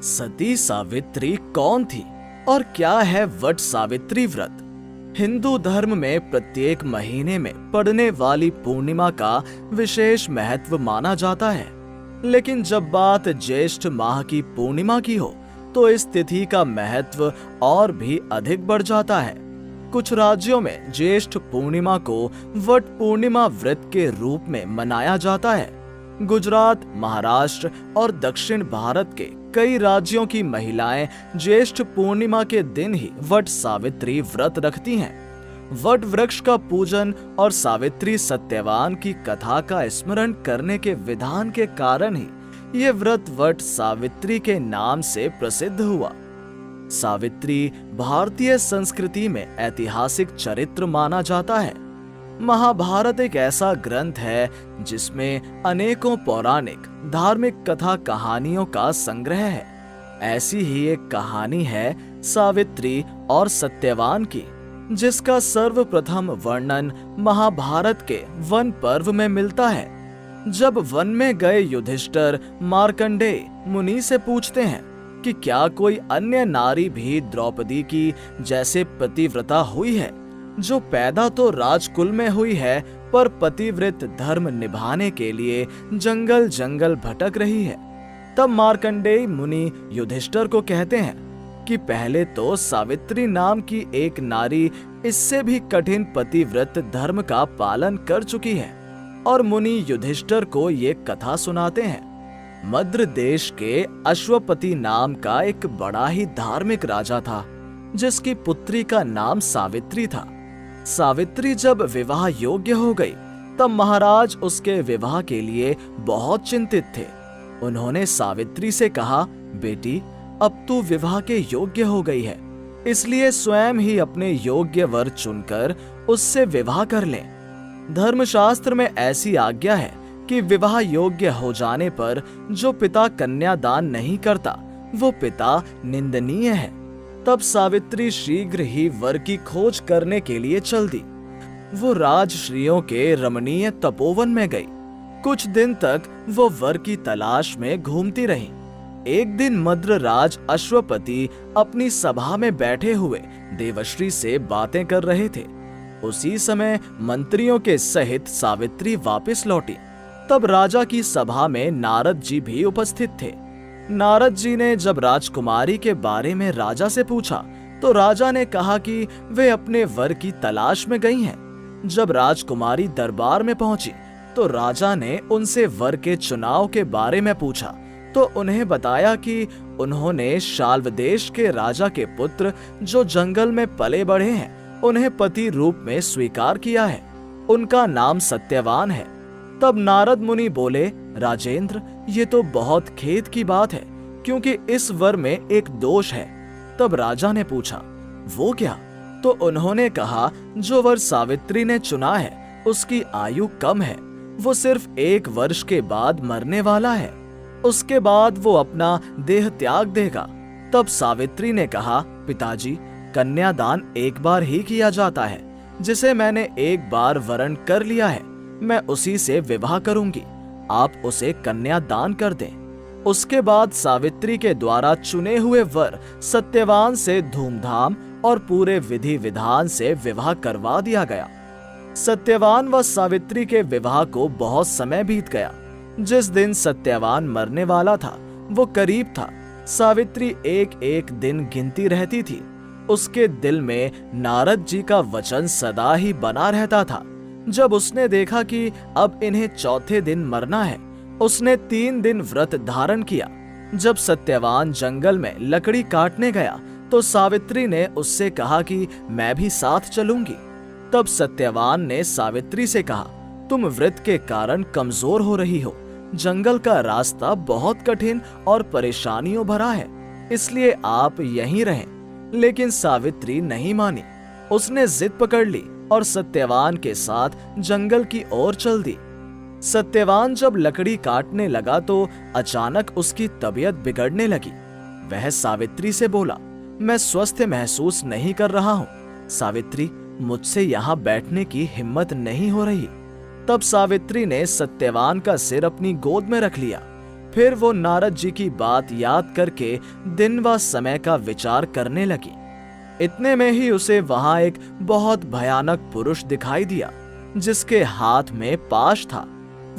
सती सावित्री कौन थी और क्या है वट सावित्री व्रत? हिंदू धर्म में प्रत्येक महीने में पड़ने वाली पूर्णिमा का विशेष महत्व माना जाता है, लेकिन जब बात ज्येष्ठ माह की पूर्णिमा की हो तो इस तिथि का महत्व और भी अधिक बढ़ जाता है। कुछ राज्यों में ज्येष्ठ पूर्णिमा को वट पूर्णिमा व्रत के रूप में मनाया जाता है। गुजरात, महाराष्ट्र और दक्षिण भारत के कई राज्यों की महिलाएं ज्येष्ठ पूर्णिमा के दिन ही वट सावित्री व्रत रखती हैं। वट वृक्ष का पूजन और सावित्री सत्यवान की कथा का स्मरण करने के विधान के कारण ही ये व्रत वट सावित्री के नाम से प्रसिद्ध हुआ। सावित्री भारतीय संस्कृति में ऐतिहासिक चरित्र माना जाता है। महाभारत एक ऐसा ग्रंथ है जिसमें अनेकों पौराणिक धार्मिक कथा कहानियों का संग्रह है। ऐसी ही एक कहानी है सावित्री और सत्यवान की, जिसका सर्वप्रथम वर्णन महाभारत के वन पर्व में मिलता है। जब वन में गए युधिष्ठिर मार्कंडेय मुनि से पूछते हैं कि क्या कोई अन्य नारी भी द्रौपदी की जैसे पतिव्रता हुई है, जो पैदा तो राजकुल में हुई है पर पतिव्रत धर्म निभाने के लिए जंगल जंगल भटक रही है। तब मार्कंडेय मुनि युधिष्ठिर को कहते हैं कि पहले तो सावित्री नाम की एक नारी इससे भी कठिन पतिव्रत धर्म का पालन कर चुकी है। और मुनि युधिष्ठिर को ये कथा सुनाते हैं। मद्र देश के अश्वपति नाम का एक बड़ा ही धार्मिक राजा था, जिसकी पुत्री का नाम सावित्री था। सावित्री जब विवाह योग्य हो गई तब महाराज उसके विवाह के लिए बहुत चिंतित थे। उन्होंने सावित्री से कहा, बेटी, अब तू विवाह के योग्य हो गई है, इसलिए स्वयं ही अपने योग्य वर चुनकर उससे विवाह कर ले। धर्मशास्त्र में ऐसी आज्ञा है कि विवाह योग्य हो जाने पर जो पिता कन्यादान नहीं करता वो पिता निंदनीय है। तब सावित्री शीघ्र ही वर की खोज करने के लिए चल दी। वो राजश्रियों के रमणीय तपोवन में गई। कुछ दिन तक वो वर की तलाश में घूमती रही। एक दिन मद्र राज अश्वपति अपनी सभा में बैठे हुए देवश्री से बातें कर रहे थे। उसी समय मंत्रियों के सहित सावित्री वापस लौटी। तब राजा की सभा में नारद जी भी उपस्थित थे। नारद जी ने जब राजकुमारी के बारे में राजा से पूछा तो राजा ने कहा कि वे अपने वर की तलाश में गई हैं। जब राजकुमारी दरबार में पहुंची तो राजा ने उनसे वर के चुनाव के बारे में पूछा तो उन्हें बताया कि उन्होंने शाल्व देश के राजा के पुत्र जो जंगल में पले बढ़े हैं उन्हें पति रूप में स्वीकार किया है। उनका नाम सत्यवान है। तब नारद मुनि बोले, राजेंद्र, ये तो बहुत खेद की बात है, क्योंकि इस वर में एक दोष है। तब राजा ने पूछा, वो क्या? तो उन्होंने कहा, जो वर सावित्री ने चुना है उसकी आयु कम है। वो सिर्फ 1 वर्ष के बाद मरने वाला है। उसके बाद वो अपना देह त्याग देगा। तब सावित्री ने कहा, पिताजी, कन्यादान एक बार ही किया जाता है। जिसे मैंने एक बार वरण कर लिया है मैं उसी से विवाह करूंगी। आप उसे कन्यादान कर दें। उसके बाद सावित्री के द्वारा चुने हुए वर सत्यवान से धूमधाम और पूरे विधि विधान से विवाह करवा दिया गया। सत्यवान व सावित्री के विवाह को बहुत समय बीत गया। जिस दिन सत्यवान मरने वाला था वो करीब था। सावित्री एक एक दिन गिनती रहती थी। उसके दिल में नारद जी का वचन सदा ही बना रहता था। जब उसने देखा कि अब इन्हें चौथे दिन मरना है, उसने 3 दिन व्रत धारण किया। जब सत्यवान जंगल में लकड़ी काटने गया तो सावित्री ने उससे कहा कि मैं भी साथ चलूंगी। तब सत्यवान ने सावित्री से कहा, तुम व्रत के कारण कमजोर हो रही हो। जंगल का रास्ता बहुत कठिन और परेशानियों भरा है, इसलिए आप यहीं रहें। लेकिन सावित्री नहीं मानी। उसने जिद पकड़ ली और सत्यवान के साथ जंगल की ओर चल दी। सत्यवान जब लकड़ी काटने लगा तो अचानक उसकी तबीयत बिगड़ने लगी। वह सावित्री से बोला, मैं स्वस्थ महसूस नहीं कर रहा हूँ। सावित्री, मुझसे यहाँ बैठने की हिम्मत नहीं हो रही। तब सावित्री ने सत्यवान का सिर अपनी गोद में रख लिया। फिर वो नारद जी की बात याद करके दिन व समय का विचार करने लगी। इतने में ही उसे वहां एक बहुत भयानक पुरुष दिखाई दिया, जिसके हाथ में पाश था।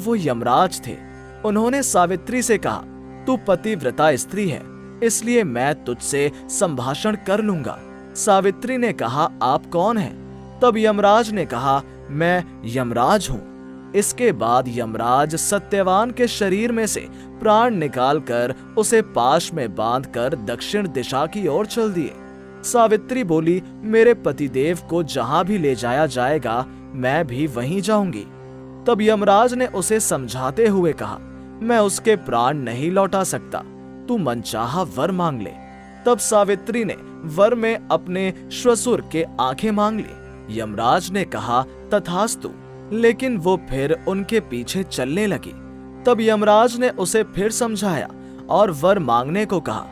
वो यमराज थे। उन्होंने सावित्री से कहा, तू पतिव्रता स्त्री है, इसलिए मैं तुझसे संभाषण कर लूंगा। सावित्री ने कहा, आप कौन हैं? तब यमराज ने कहा, मैं यमराज हूं। इसके बाद यमराज सत्यवान के शरीर में से प्राण निकालकर उसे पाश में बांधकर दक्षिण दिशा की ओर चल दिए। सावित्री बोली, मेरे पतिदेव को जहां भी ले जाया जाएगा मैं भी वहीं जाऊंगी। तब यमराज ने उसे समझाते हुए कहा, मैं उसके प्राण नहीं लौटा सकता, तू मनचाहा वर मांग ले। तब सावित्री ने वर में अपने श्वसुर के आंखें मांग ली। यमराज ने कहा, तथास्तु, लेकिन वो फिर उनके पीछे चलने लगी। तब यमराज ने उसे फिर समझाया और वर मांगने को कहा।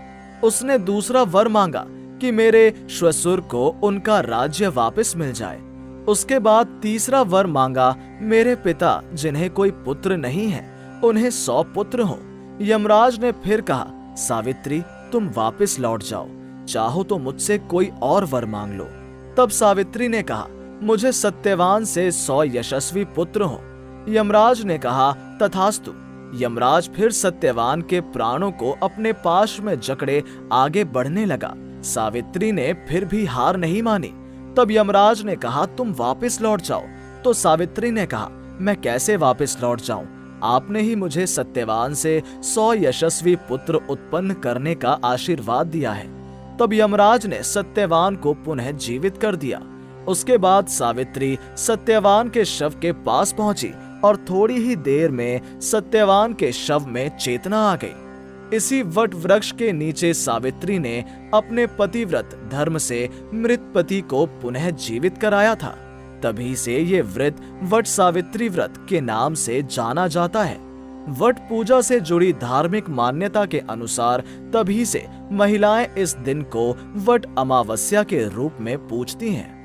उसने दूसरा वर मांगा कि मेरे श्वसुर को उनका राज्य वापस मिल जाए। उसके बाद तीसरा वर मांगा, मेरे पिता जिन्हें कोई पुत्र नहीं है उन्हें 100 पुत्र हों। यमराज ने फिर कहा, सावित्री, तुम वापस लौट जाओ, चाहो तो मुझसे कोई और वर मांग लो। तब सावित्री ने कहा, मुझे सत्यवान से 100 यशस्वी पुत्र हों। यमराज ने कहा, तथास्तु। यमराज फिर सत्यवान के प्राणों को अपने पाश में जकड़े आगे बढ़ने लगा। सावित्री ने फिर भी हार नहीं मानी। तब यमराज ने कहा, तुम वापस लौट जाओ। तो सावित्री ने कहा, मैं कैसे वापस लौट जाऊं? आपने ही मुझे सत्यवान से 100 यशस्वी पुत्र उत्पन्न करने का आशीर्वाद दिया है। तब यमराज ने सत्यवान को पुनः जीवित कर दिया। उसके बाद सावित्री सत्यवान के शव के पास पहुंची और थोड़ी ही देर में सत्यवान के शव में चेतना आ गई। इसी वट वृक्ष के नीचे सावित्री ने अपने पतिव्रत धर्म से मृत पति को पुनः जीवित कराया था। तभी से ये व्रत वट सावित्री व्रत के नाम से जाना जाता है। वट पूजा से जुड़ी धार्मिक मान्यता के अनुसार तभी से महिलाएं इस दिन को वट अमावस्या के रूप में पूजती हैं।